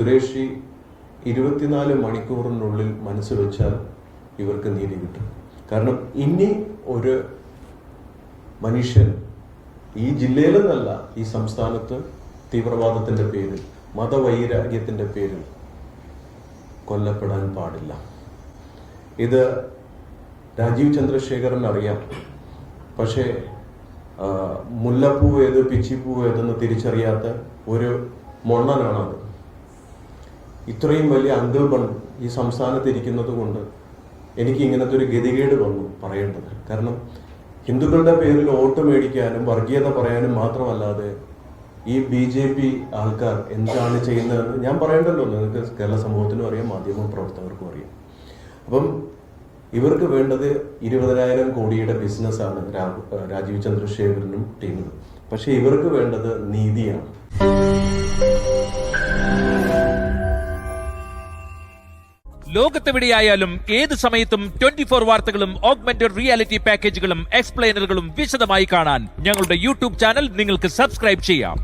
സുരേഷ് 24 മണിക്കൂറിനുള്ളിൽ മനസ്സ് വെച്ചാൽ ഇവർക്ക് നീതി കിട്ടും. കാരണം ഇനി ഒരു മനുഷ്യൻ ഈ ജില്ലയിലെന്നല്ല, ഈ സംസ്ഥാനത്ത് തീവ്രവാദത്തിന്റെ പേരിൽ, മതവൈരാഗ്യത്തിന്റെ പേരിൽ കൊല്ലപ്പെടാൻ പാടില്ല. ഇത് രാജീവ് ചന്ദ്രശേഖരൻ അറിയാം. പക്ഷേ മുല്ലപ്പൂ ഏത് പിച്ചിപ്പൂ ഏതെന്ന് തിരിച്ചറിയാത്ത ഒരു മൊണ്ണനാണത്. ഇത്രയും വലിയ അങ്കിൾ ബൺ ഈ സംസ്ഥാനത്ത് ഇരിക്കുന്നത് കൊണ്ട് എനിക്ക് ഇങ്ങനത്തെ ഒരു ഗതികേട് വന്നു പറയേണ്ടത്. കാരണം ഹിന്ദുക്കളുടെ പേരിൽ വോട്ട് മേടിക്കാനും വർഗീയത പറയാനും മാത്രമല്ലാതെ ഈ BJP ആൾക്കാർ എന്താണ് ചെയ്യുന്നതെന്ന് ഞാൻ പറയണ്ടല്ലോ. നിങ്ങൾക്ക് കേരള സമൂഹത്തിനും അറിയാം, മാധ്യമ പ്രവർത്തകർക്കും അറിയാം. അപ്പം ഇവർക്ക് വേണ്ടത് 20,000 കോടിയുടെ ബിസിനസ്സാണ് രാജീവ് ചന്ദ്രശേഖരനും ടീമിനും. പക്ഷെ ഇവർക്ക് വേണ്ടത് നീതിയാണ്. ലോകത്തെവിടെയായാലും ഏത് സമയത്തും 24 വാർത്തകളും ഓഗ്മെന്റഡ് റിയാലിറ്റി പാക്കേജുകളും എക്സ്പ്ലെയിനറുകളും വിശദമായി കാണാൻ ഞങ്ങളുടെ യൂട്യൂബ് ചാനൽ നിങ്ങൾക്ക് സബ്സ്ക്രൈബ് ചെയ്യാം.